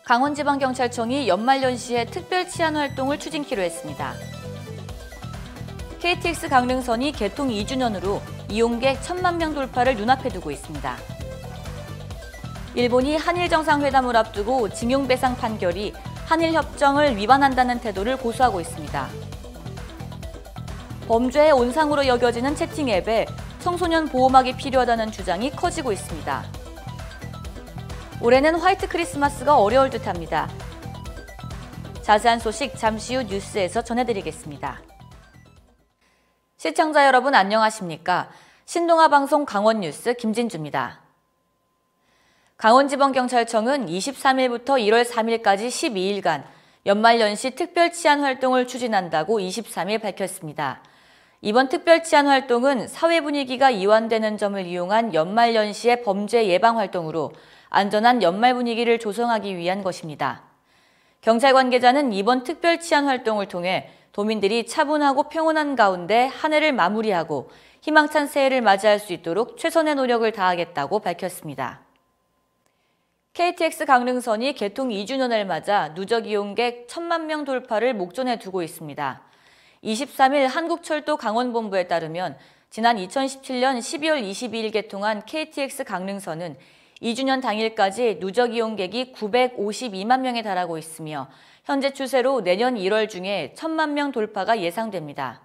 강원지방경찰청이 연말연시에 특별 치안 활동을 추진키로 했습니다. KTX 강릉선이 개통 2주년으로 이용객 1,000만 명 돌파를 눈앞에 두고 있습니다. 일본이 한일 정상회담을 앞두고 징용배상 판결이 한일 협정을 위반한다는 태도를 고수하고 있습니다. 범죄의 온상으로 여겨지는 채팅 앱에 청소년 보호막이 필요하다는 주장이 커지고 있습니다. 올해는 화이트 크리스마스가 어려울 듯합니다. 자세한 소식 잠시 후 뉴스에서 전해드리겠습니다. 시청자 여러분 안녕하십니까? 신동아방송 강원뉴스 김진주입니다. 강원지방경찰청은 23일부터 1월 3일까지 12일간 연말연시 특별 치안 활동을 추진한다고 23일 밝혔습니다. 이번 특별 치안 활동은 사회 분위기가 이완되는 점을 이용한 연말연시의 범죄 예방 활동으로 안전한 연말 분위기를 조성하기 위한 것입니다. 경찰 관계자는 이번 특별 치안 활동을 통해 도민들이 차분하고 평온한 가운데 한 해를 마무리하고 희망찬 새해를 맞이할 수 있도록 최선의 노력을 다하겠다고 밝혔습니다. KTX 강릉선이 개통 2주년을 맞아 누적 이용객 1,000만 명 돌파를 목전에 두고 있습니다. 23일 한국철도 강원본부에 따르면 지난 2017년 12월 22일 개통한 KTX 강릉선은 2주년 당일까지 누적 이용객이 952만 명에 달하고 있으며 현재 추세로 내년 1월 중에 1,000만 명 돌파가 예상됩니다.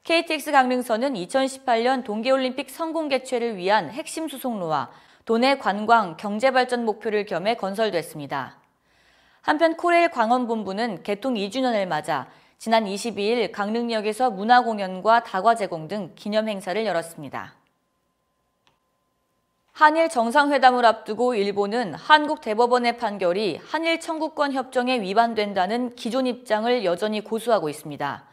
KTX 강릉선은 2018년 동계올림픽 성공 개최를 위한 핵심 수송로와 도내 관광, 경제발전 목표를 겸해 건설됐습니다. 한편 코레일 광원본부는 개통 2주년을 맞아 지난 22일 강릉역에서 문화공연과 다과 제공 등 기념행사를 열었습니다. 한일 정상회담을 앞두고 일본은 한국 대법원의 판결이 한일 청구권 협정에 위반된다는 기존 입장을 여전히 고수하고 있습니다.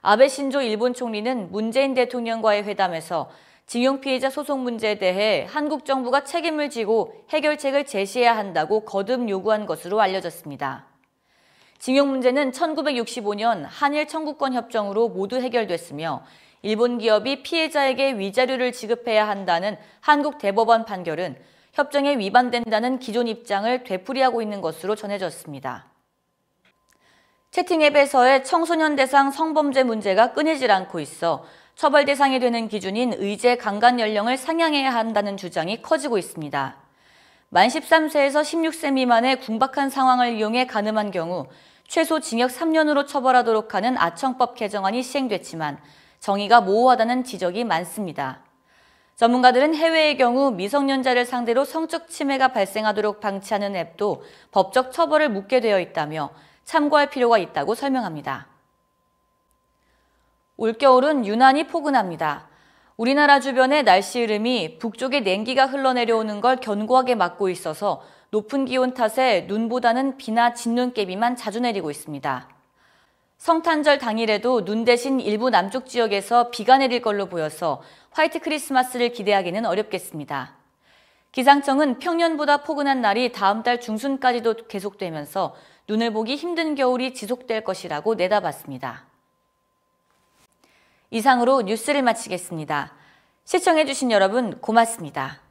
아베 신조 일본 총리는 문재인 대통령과의 회담에서 징용 피해자 소송 문제에 대해 한국 정부가 책임을 지고 해결책을 제시해야 한다고 거듭 요구한 것으로 알려졌습니다. 징용 문제는 1965년 한일 청구권 협정으로 모두 해결됐으며 일본 기업이 피해자에게 위자료를 지급해야 한다는 한국 대법원 판결은 협정에 위반된다는 기존 입장을 되풀이하고 있는 것으로 전해졌습니다. 채팅 앱에서의 청소년 대상 성범죄 문제가 끊이질 않고 있어 처벌 대상이 되는 기준인 의제 강간 연령을 상향해야 한다는 주장이 커지고 있습니다. 만 13세에서 16세 미만의 궁박한 상황을 이용해 간음한 경우 최소 징역 3년으로 처벌하도록 하는 아청법 개정안이 시행됐지만 정의가 모호하다는 지적이 많습니다. 전문가들은 해외의 경우 미성년자를 상대로 성적 침해가 발생하도록 방치하는 앱도 법적 처벌을 묻게 되어 있다며 참고할 필요가 있다고 설명합니다. 올겨울은 유난히 포근합니다. 우리나라 주변의 날씨 흐름이 북쪽의 냉기가 흘러내려오는 걸 견고하게 막고 있어서 높은 기온 탓에 눈보다는 비나 진눈깨비만 자주 내리고 있습니다. 성탄절 당일에도 눈 대신 일부 남쪽 지역에서 비가 내릴 걸로 보여서 화이트 크리스마스를 기대하기는 어렵겠습니다. 기상청은 평년보다 포근한 날이 다음 달 중순까지도 계속되면서 눈을 보기 힘든 겨울이 지속될 것이라고 내다봤습니다. 이상으로 뉴스를 마치겠습니다. 시청해주신 여러분 고맙습니다.